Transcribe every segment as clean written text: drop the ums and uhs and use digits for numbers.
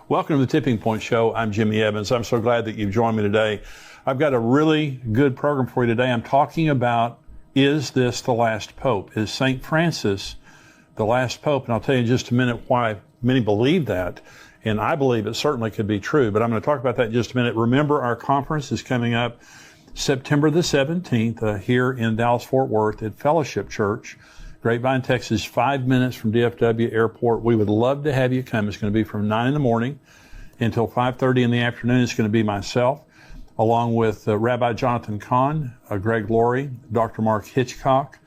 Welcome to the Tipping Point Show. I'm Jimmy Evans. I'm so glad that you've joined me today. I've got a really good program for you today. I'm talking about, is this the last pope? Is St. Francis the last pope? And I'll tell you in just a minute why many believe that. And I believe it certainly could be true, but I'm going to talk about that in just a minute. Remember, our conference is coming up September the 17th here in Dallas-Fort Worth at Fellowship Church, Grapevine, Texas, 5 minutes from DFW Airport. We would love to have you come. It's going to be from 9 in the morning until 5:30 in the afternoon. It's going to be myself, along with Rabbi Jonathan Kahn, Greg Laurie, Dr. Mark Hitchcock,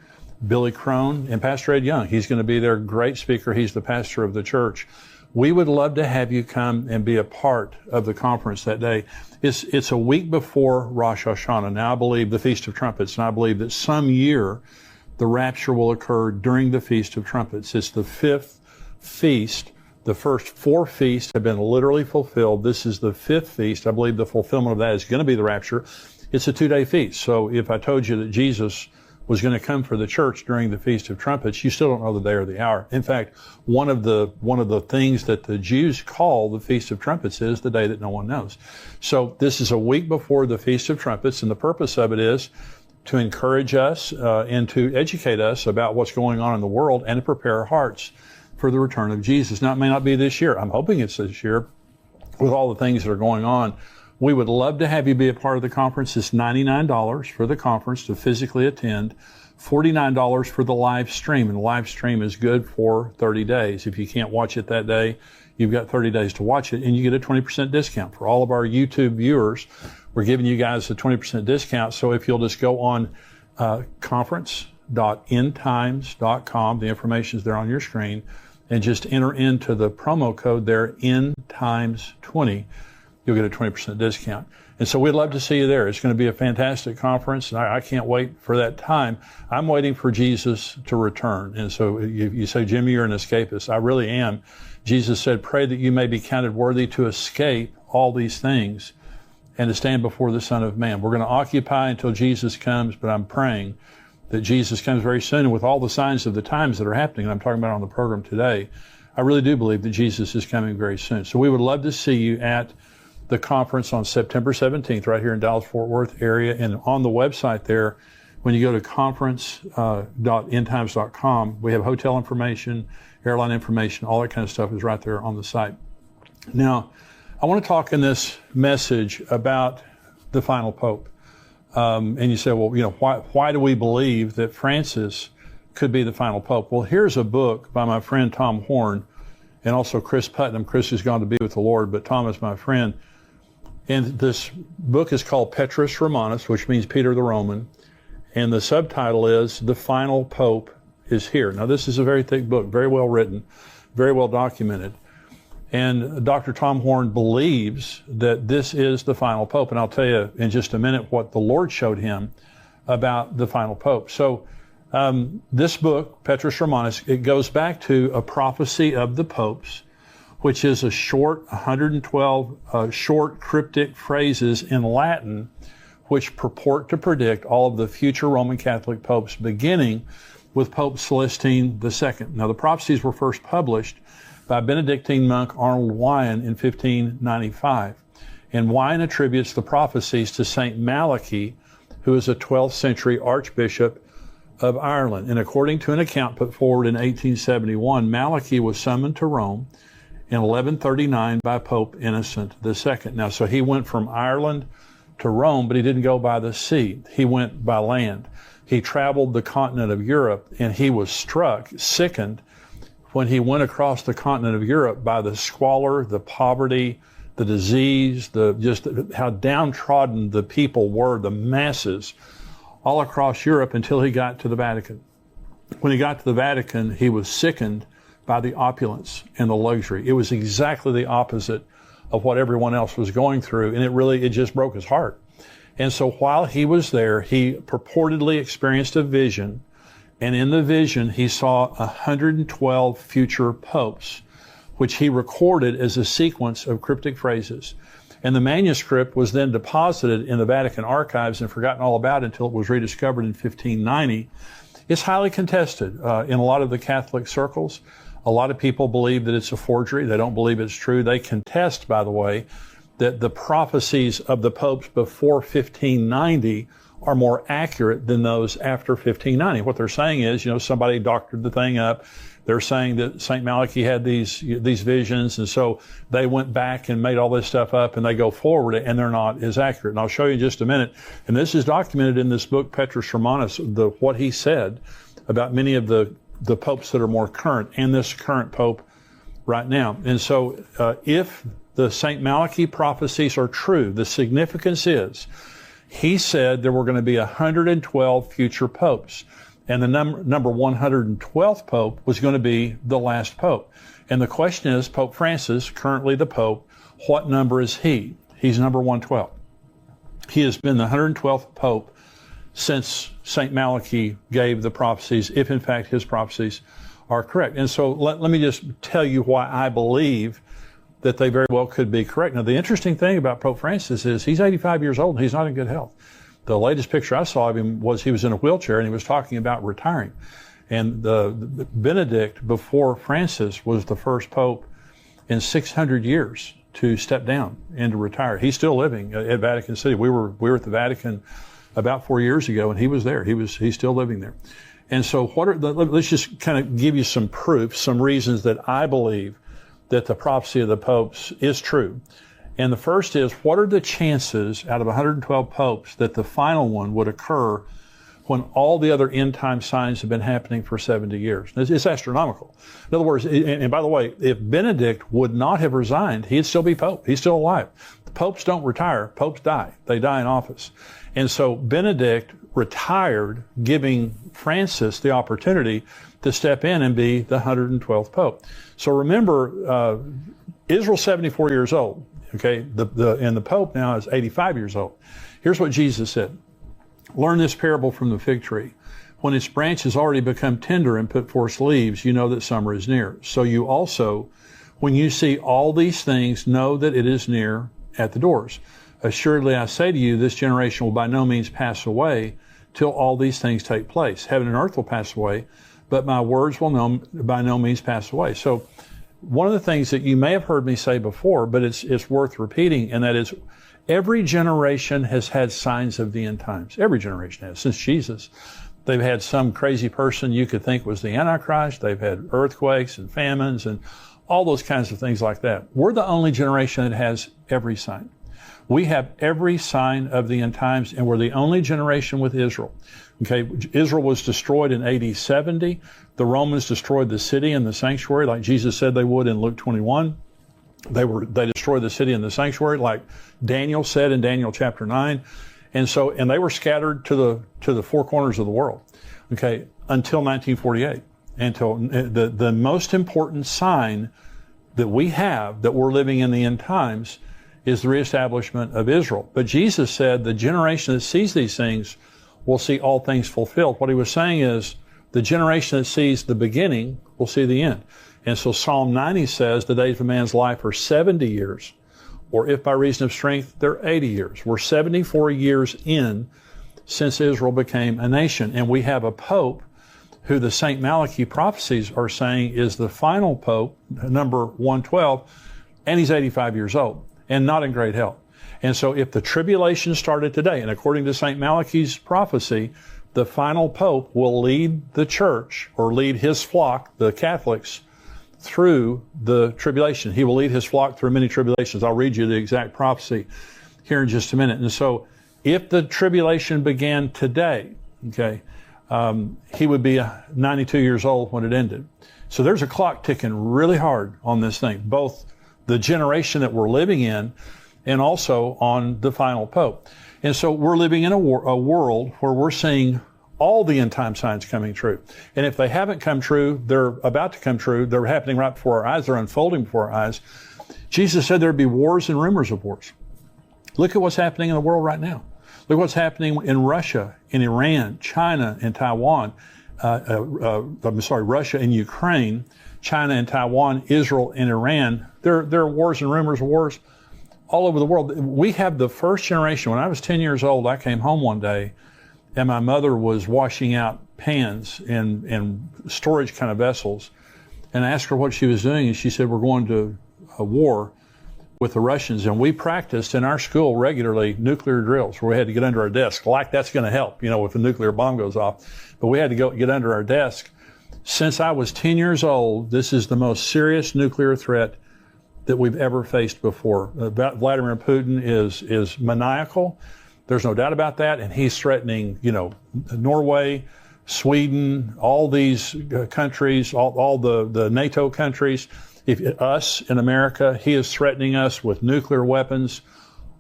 Billy Crone, and Pastor Ed Young. He's going to be their great speaker. He's the pastor of the church. We would love to have you come and be a part of the conference that day. It's a week before Rosh Hashanah. Now, I believe the Feast of Trumpets, and I believe that some year the rapture will occur during the Feast of Trumpets. It's the fifth feast. The first four feasts have been literally fulfilled. This is the fifth feast. I believe the fulfillment of that is going to be the rapture. It's a 2-day feast. So if I told you that Jesus was going to come for the church during the Feast of Trumpets, you still don't know the day or the hour. In fact, one of the things that the Jews call the Feast of Trumpets is the day that no one knows. So this is a week before the Feast of Trumpets, and the purpose of it is to encourage us and to educate us about what's going on in the world and to prepare our hearts for the return of Jesus. Now, it may not be this year. I'm hoping it's this year with all the things that are going on. We would love to have you be a part of the conference. It's $99 for the conference to physically attend, $49 for the live stream. And the live stream is good for 30 days. If you can't watch it that day, you've got 30 days to watch it, and you get a 20% discount. For all of our YouTube viewers, we're giving you guys a 20% discount. So if you'll just go on conference.endtimes.com, the information is there on your screen, and just enter into the promo code there, endtimes20, you'll get a 20% discount. And so we'd love to see you there. It's going to be a fantastic conference, and I can't wait for that time. I'm waiting for Jesus to return. And so you say, Jimmy, you're an escapist. I really am. Jesus said, pray that you may be counted worthy to escape all these things and to stand before the Son of Man. We're going to occupy until Jesus comes, but I'm praying that Jesus comes very soon. And with all the signs of the times that are happening, and I'm talking about on the program today, I really do believe that Jesus is coming very soon. So we would love to see you at the conference on September 17th right here in Dallas-Fort Worth area. And on the website there, when you go to conference.endtimes.com, we have hotel information, airline information, all that kind of stuff is right there on the site. Now, I want to talk in this message about the final pope. And you say, well, why do we believe that Francis could be the final pope? Well, here's a book by my friend Tom Horn and also Chris Putnam. Chris has gone to be with the Lord, but Tom is my friend. And this book is called Petrus Romanus, which means Peter the Roman. And the subtitle is The Final Pope is Here. Now, this is a very thick book, very well written, very well documented. And Dr. Tom Horn believes that this is the final pope. And I'll tell you in just a minute what the Lord showed him about the final pope. So this book, Petrus Romanus, it goes back to a prophecy of the popes, which is a short, 112 short cryptic phrases in Latin, which purport to predict all of the future Roman Catholic popes, beginning with Pope Celestine II. Now, the prophecies were first published by Benedictine monk Arnold Wyon in 1595. And Wyon attributes the prophecies to St. Malachy, who is a 12th century archbishop of Ireland. And according to an account put forward in 1871, Malachy was summoned to Rome in 1139 by Pope Innocent II. Now, so he went from Ireland to Rome, but he didn't go by the sea. He went by land. He traveled the continent of Europe, and he was struck, sickened, when he went across the continent of Europe by the squalor, the poverty, the disease, just how downtrodden the people were, the masses, all across Europe until he got to the Vatican. When he got to the Vatican, he was sickened by the opulence and the luxury. It was exactly the opposite of what everyone else was going through, and it just broke his heart. And so while he was there, he purportedly experienced a vision. And in the vision, he saw 112 future popes, which he recorded as a sequence of cryptic phrases. And the manuscript was then deposited in the Vatican archives and forgotten all about until it was rediscovered in 1590. It's highly contested in a lot of the Catholic circles. A lot of people believe that it's a forgery. They don't believe it's true. They contest, by the way, that the prophecies of the popes before 1590 are more accurate than those after 1590. What they're saying is, somebody doctored the thing up. They're saying that St. Malachi had these visions, and so they went back and made all this stuff up, and they go forward, and they're not as accurate. And I'll show you in just a minute. And this is documented in this book, Petrus Romanus, what he said about many of the popes that are more current, and this current pope right now. And so if the St. Malachi prophecies are true, the significance is, he said there were going to be 112 future popes. And the number 112th Pope was going to be the last Pope. And the question is, Pope Francis, currently the Pope, what number is he? He's number 112. He has been the 112th Pope since St. Malachi gave the prophecies, if in fact his prophecies are correct. And so let me just tell you why I believe that they very well could be correct. Now, the interesting thing about Pope Francis is he's 85 years old and he's not in good health. The latest picture I saw of him was he was in a wheelchair and he was talking about retiring. And the Benedict, before Francis, was the first pope in 600 years to step down and to retire. He's still living at Vatican City. We were at the Vatican about 4 years ago, and he was there. He's still living there. And so let's just kind of give you some proof, some reasons that I believe that the prophecy of the popes is true. And the first is, what are the chances out of 112 popes that the final one would occur when all the other end time signs have been happening for 70 years? It's astronomical. In other words, and by the way, if Benedict would not have resigned, he'd still be pope. He's still alive. The popes don't retire. Popes die. They die in office. And so Benedict retired, giving Francis the opportunity to step in and be the 112th pope. So remember, Israel's 74 years old. Okay, and the Pope now is 85 years old. Here's what Jesus said. Learn this parable from the fig tree. When its branch has already become tender and put forth leaves, you know that summer is near. So you also, when you see all these things, know that it is near at the doors. Assuredly, I say to you, this generation will by no means pass away till all these things take place. Heaven and earth will pass away, but my words will by no means pass away. So one of the things that you may have heard me say before, but it's worth repeating, and that is every generation has had signs of the end times. Every generation has, since Jesus. They've had some crazy person you could think was the Antichrist. They've had earthquakes and famines and all those kinds of things like that. We're the only generation that has every sign. We have every sign of the end times, and we're the only generation with Israel. Okay, Israel was destroyed in AD 70. The Romans destroyed the city and the sanctuary, like Jesus said they would in Luke 21. They destroyed the city and the sanctuary, like Daniel said in Daniel chapter 9. And they were scattered to the four corners of the world. Okay, until 1948. Until the most important sign that we have that we're living in the end times is the reestablishment of Israel. But Jesus said the generation that sees these things will see all things fulfilled. What he was saying is the generation that sees the beginning will see the end. And so Psalm 90 says the days of a man's life are 70 years, or if by reason of strength, they're 80 years. We're 74 years in since Israel became a nation. And we have a pope who the St. Malachi prophecies are saying is the final pope, number 112, and he's 85 years old and not in great health. And so if the tribulation started today, and according to St. Malachi's prophecy, the final pope will lead the church, or lead his flock, the Catholics, through the tribulation. He will lead his flock through many tribulations. I'll read you the exact prophecy here in just a minute. And so if the tribulation began today, okay, he would be 92 years old when it ended. So there's a clock ticking really hard on this thing, both the generation that we're living in and also on the final pope. And so we're living in a world where we're seeing all the end time signs coming true. And if they haven't come true, they're about to come true. They're happening right before our eyes. They're unfolding before our eyes. Jesus said there'd be wars and rumors of wars. Look at what's happening in the world right now. Look what's happening in Russia, in Iran, China, and Taiwan. Russia and Ukraine, China and Taiwan, Israel and Iran. There are wars and rumors of wars all over the world. We have the first generation. When I was 10 years old, I came home one day and my mother was washing out pans and storage kind of vessels. and I asked her what she was doing, and she said, we're going to a war with the Russians, and we practiced in our school regularly nuclear drills where we had to get under our desk, like that's going to help, if a nuclear bomb goes off. But we had to get under our desk. Since I was 10 years old, this is the most serious nuclear threat that we've ever faced before. Vladimir Putin is maniacal. There's no doubt about that, and he's threatening, Norway, Sweden, all these countries, all the NATO countries. Us in America, he is threatening us with nuclear weapons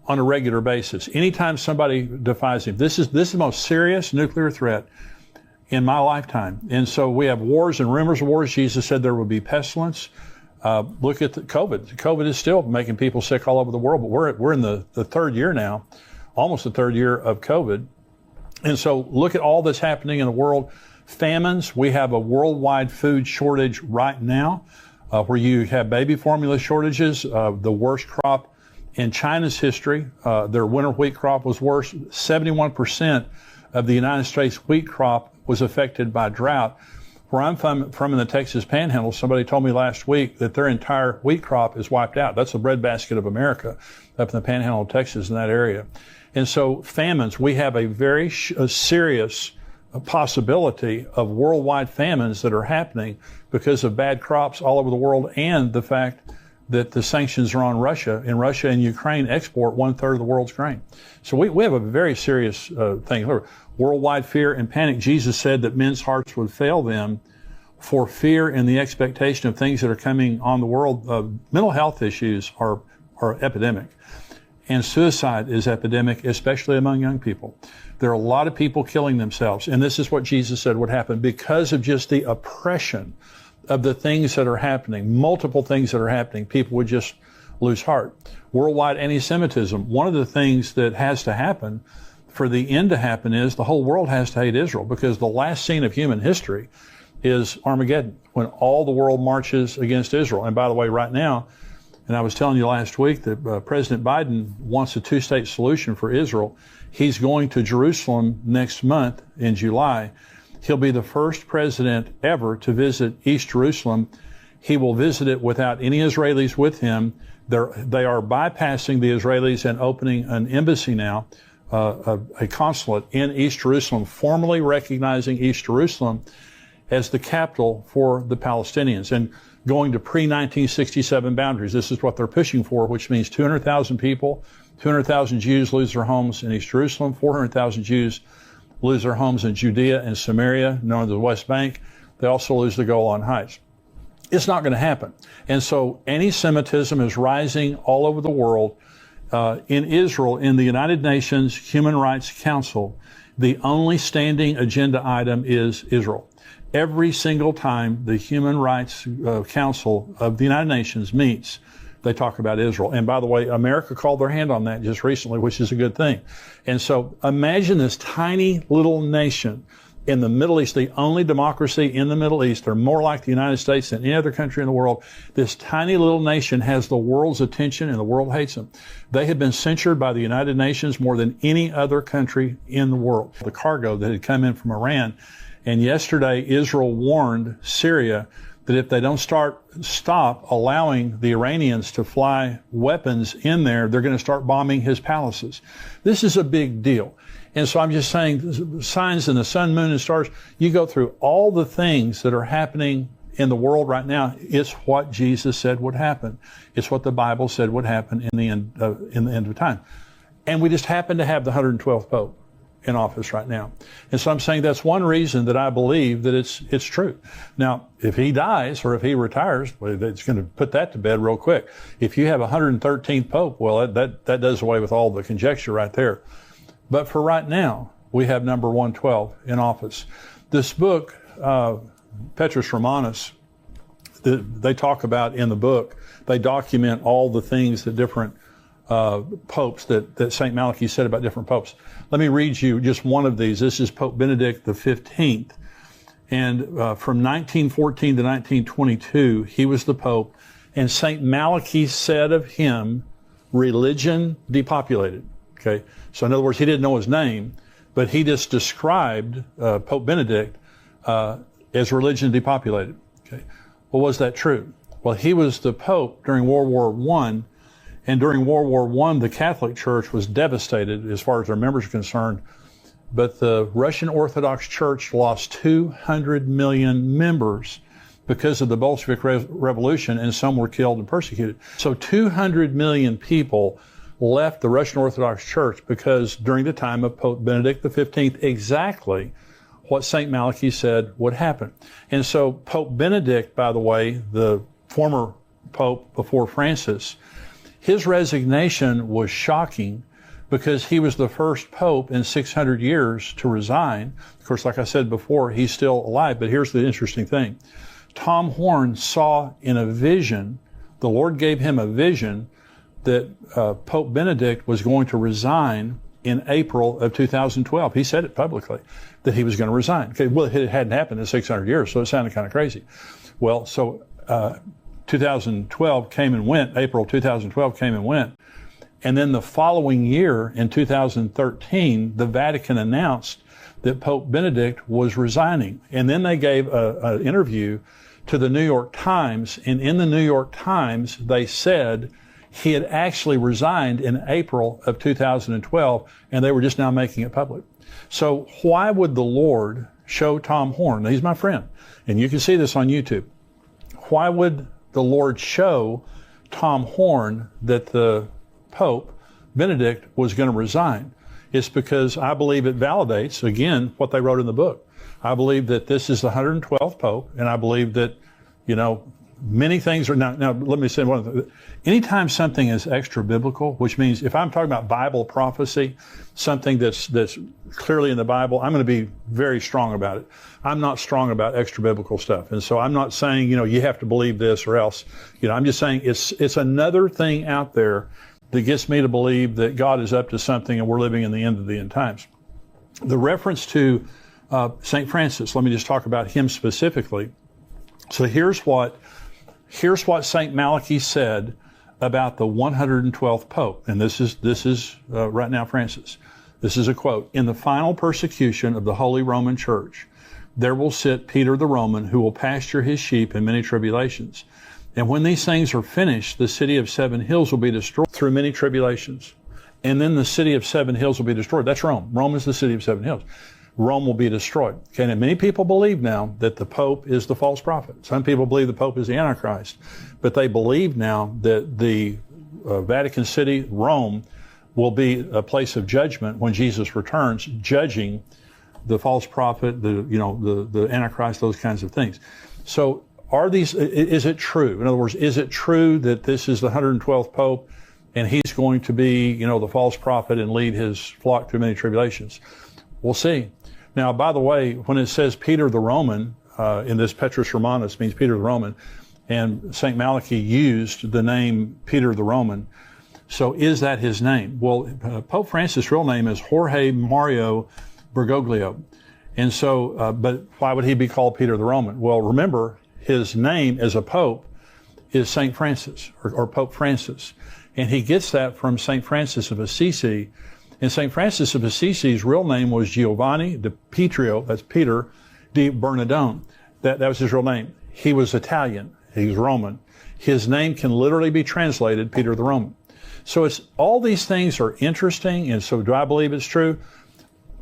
on a regular basis. Anytime somebody defies him, this is the most serious nuclear threat in my lifetime. And so we have wars and rumors of wars. Jesus said there would be pestilence. Look at COVID. COVID is still making people sick all over the world, but we're in the third year now, almost the third year of COVID. And so look at all that's happening in the world. Famines. We have a worldwide food shortage right now. Where you have baby formula shortages, the worst crop in China's history. Their winter wheat crop was worse. 71% of the United States wheat crop was affected by drought. Where I'm from in the Texas Panhandle, somebody told me last week that their entire wheat crop is wiped out. That's the breadbasket of America up in the Panhandle of Texas in that area. And so famines, we have a very serious possibility of worldwide famines that are happening because of bad crops all over the world, and the fact that the sanctions are on Russia, and Russia and Ukraine export 1/3 of the world's grain. So we have a very serious thing. Worldwide fear and panic. Jesus said that men's hearts would fail them for fear and the expectation of things that are coming on the world. Mental health issues are epidemic. And suicide is epidemic, especially among young people. There are a lot of people killing themselves. And this is what Jesus said would happen because of just the oppression of the things that are happening, multiple things that are happening. People would just lose heart. Worldwide anti-Semitism. One of the things that has to happen for the end to happen is the whole world has to hate Israel, because the last scene of human history is Armageddon, when all the world marches against Israel. And by the way, right now, and I was telling you last week that President Biden wants a two-state solution for Israel. He's going to Jerusalem next month in July. He'll be the first president ever to visit East Jerusalem. He will visit it without any Israelis with him. They are bypassing the Israelis and opening an embassy now, a consulate in East Jerusalem, formally recognizing East Jerusalem as the capital for the Palestinians, and going to pre-1967 boundaries. This is what they're pushing for, which means 200,000 people, 200,000 Jews lose their homes in East Jerusalem, 400,000 Jews lose their homes in Judea and Samaria, known as the West Bank. They also lose the Golan Heights. It's not going to happen. And so anti-Semitism is rising all over the world. In Israel, in the United Nations Human Rights Council, the only standing agenda item is Israel. Every single time the Human Rights Council of the United Nations meets, they talk about Israel. And by the way, America called their hand on that just recently, which is a good thing. And so imagine this tiny little nation in the Middle East, the only democracy in the Middle East. They're more like the United States than any other country in the world. This tiny little nation has the world's attention, and the world hates them. They have been censured by the United Nations more than any other country in the world. The cargo that had come in from Iran. And yesterday, Israel warned Syria that if they don't stop allowing the Iranians to fly weapons in there, they're going to start bombing his palaces. This is a big deal. And so I'm just saying, signs in the sun, moon, and stars, you go through all the things that are happening in the world right now. It's what Jesus said would happen. It's what the Bible said would happen in the end of time. And we just happen to have the 112th Pope in office right now. And so I'm saying that's one reason that I believe that it's true. Now, if he dies or if he retires, well, it's going to put that to bed real quick. If you have a 113th Pope, well, that does away with all the conjecture right there. But for right now, we have number 112 in office. This book, Petrus Romanus, they talk about in the book, they document all the things that different popes that St. Malachi said about different popes. Let me read you just one of these. This is Pope Benedict XV. And from 1914 to 1922, he was the Pope. And St. Malachi said of him, religion depopulated. Okay. So in other words, he didn't know his name, but he just described Pope Benedict as religion depopulated. Okay. Well, was that true? Well, he was the Pope during World War I, and during World War I, the Catholic Church was devastated as far as their members are concerned. But the Russian Orthodox Church lost 200 million members because of the Bolshevik Revolution, and some were killed and persecuted. So 200 million people left the Russian Orthodox Church because during the time of Pope Benedict XV, exactly what St. Malachy said would happen. And so Pope Benedict, by the way, the former Pope before Francis, his resignation was shocking because he was the first Pope in 600 years to resign. Of course, like I said before, he's still alive, but here's the interesting thing. Tom Horn saw in a vision, the Lord gave him a vision that Pope Benedict was going to resign in April of 2012. He said it publicly, that he was going to resign. Okay, well, it hadn't happened in 600 years, so it sounded kind of crazy. Well, so 2012 came and went, April 2012 came and went, and then the following year, in 2013, the Vatican announced that Pope Benedict was resigning. And then they gave an interview to the New York Times, and in the New York Times, they said he had actually resigned in April of 2012, and they were just now making it public. So why would the Lord show Tom Horn? He's my friend, and you can see this on YouTube. Why would the Lord show Tom Horn that the Pope Benedict was going to resign? It's because I believe it validates, again, what they wrote in the book. I believe that this is the 112th Pope, and I believe that, many things are, now let me say one thing. Anytime something is extra biblical, which means if I'm talking about Bible prophecy, something that's clearly in the Bible, I'm going to be very strong about it. I'm not strong about extra biblical stuff. And so I'm not saying, you have to believe this or else, I'm just saying it's another thing out there that gets me to believe that God is up to something and we're living in the end of the end times. The reference to St. Francis, let me just talk about him specifically. So here's what St. Malachy said about the 112th Pope. And this is right now Francis. This is a quote. In the final persecution of the Holy Roman Church, there will sit Peter the Roman, who will pasture his sheep in many tribulations. And when these things are finished, the city of 7 hills will be destroyed through many tribulations. And then the city of 7 hills will be destroyed. That's Rome. Rome is the city of 7 hills. Rome will be destroyed. Okay, and many people believe now that the Pope is the false prophet. Some people believe the Pope is the Antichrist. But they believe now that the Vatican City, Rome, will be a place of judgment when Jesus returns, judging the false prophet, the Antichrist, those kinds of things. So is it true? In other words, is it true that this is the 112th Pope and he's going to be, the false prophet and lead his flock through many tribulations? We'll see. Now, by the way, when it says Peter the Roman, in this Petrus Romanus means Peter the Roman, and St. Malachy used the name Peter the Roman. So is that his name? Well, Pope Francis' real name is Jorge Mario Bergoglio. And so, but why would he be called Peter the Roman? Well, remember, his name as a pope is St. Francis, or Pope Francis. And he gets that from St. Francis of Assisi. And St. Francis of Assisi's real name was Giovanni de Pietro, that's Peter, di Bernardone. That was his real name. He was Italian. He was Roman. His name can literally be translated Peter the Roman. So all these things are interesting. And so do I believe it's true?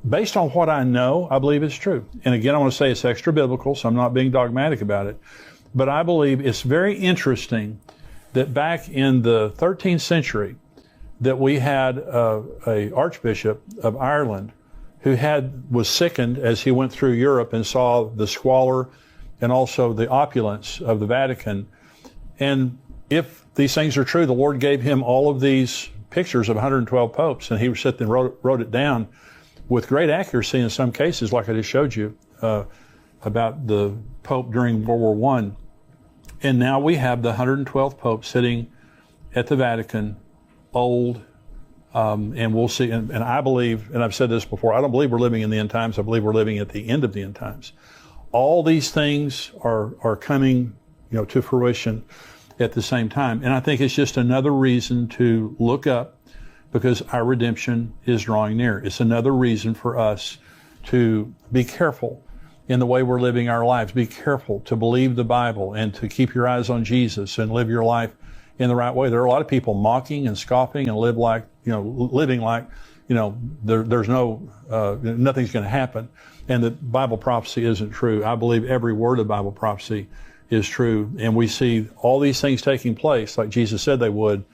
Based on what I know, I believe it's true. And again, I want to say it's extra biblical, so I'm not being dogmatic about it. But I believe it's very interesting that back in the 13th century, that we had a Archbishop of Ireland who was sickened as he went through Europe and saw the squalor and also the opulence of the Vatican. And if these things are true, the Lord gave him all of these pictures of 112 popes, and he sat and wrote it down with great accuracy in some cases, like I just showed you about the Pope during World War I. And now we have the 112th Pope sitting at the Vatican, old, and we'll see. And I believe, and I've said this before, I don't believe we're living in the end times. I believe we're living at the end of the end times. All these things are coming, to fruition at the same time. And I think it's just another reason to look up, because our redemption is drawing near. It's another reason for us to be careful in the way we're living our lives. Be careful to believe the Bible and to keep your eyes on Jesus and live your life in the right way. There are a lot of people mocking and scoffing and living like, there's nothing's going to happen. And that Bible prophecy isn't true. I believe every word of Bible prophecy is true. And we see all these things taking place like Jesus said they would.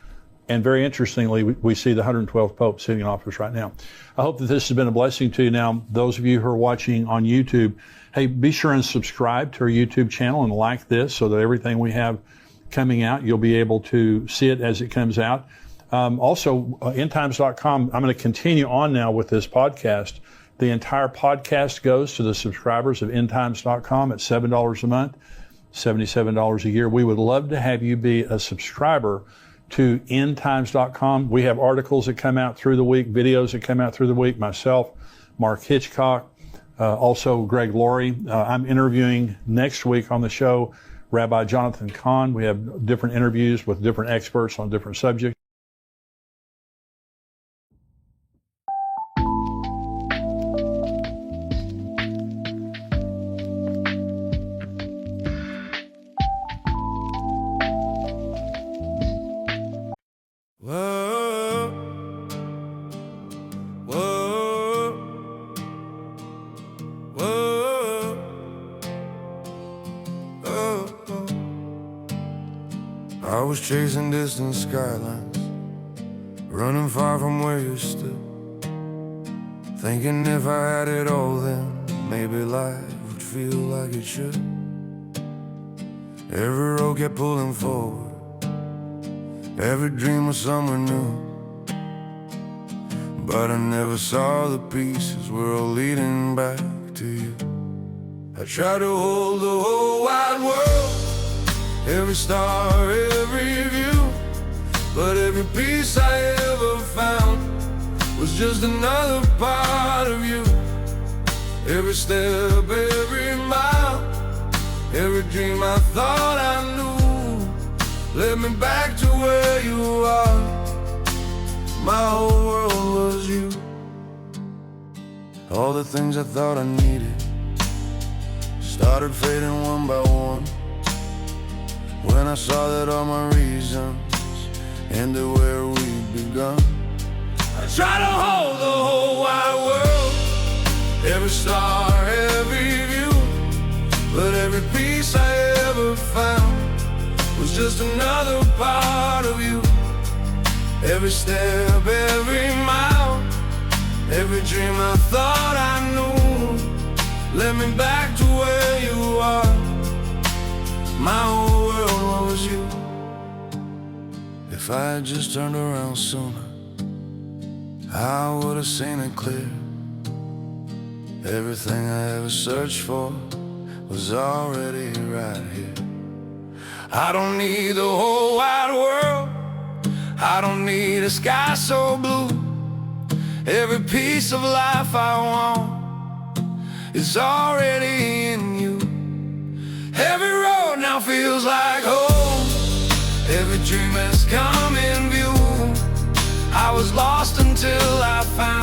And very interestingly, we see the 112th Pope sitting in office right now. I hope that this has been a blessing to you. Now, those of you who are watching on YouTube, hey, be sure and subscribe to our YouTube channel and like this so that everything we have coming out, you'll be able to see it as it comes out. Also, endtimes.com, I'm going to continue on now with this podcast. The entire podcast goes to the subscribers of endtimes.com at $7 a month, $77 a year. We would love to have you be a subscriber to endtimes.com. We have articles that come out through the week, videos that come out through the week, myself, Mark Hitchcock, also Greg Laurie. I'm interviewing next week on the show Rabbi Jonathan Kahn. We have different interviews with different experts on different subjects. I was chasing distant skylines, running far from where you stood, thinking if I had it all then maybe life would feel like it should. Every road kept pulling forward, every dream was somewhere new, but I never saw the pieces were all leading back to you. I tried to hold the whole wide world, every star, every view, but every piece I ever found was just another part of you. Every step, every mile, every dream I thought I knew led me back to where you are. My whole world was you. All the things I thought I needed started fading one by one, when I saw that all my reasons ended where we'd begun. I try to hold the whole wide world, every star, every view, but every piece I ever found was just another part of you. Every step, every mile, every dream I thought I knew led me back to where you are. My whole world was you. If I had just turned around sooner, I would have seen it clear. Everything I ever searched for was already right here. I don't need the whole wide world, I don't need a sky so blue. Every piece of life I want is already in you. Every road now feels like home, every dream has come in view. I was lost until I found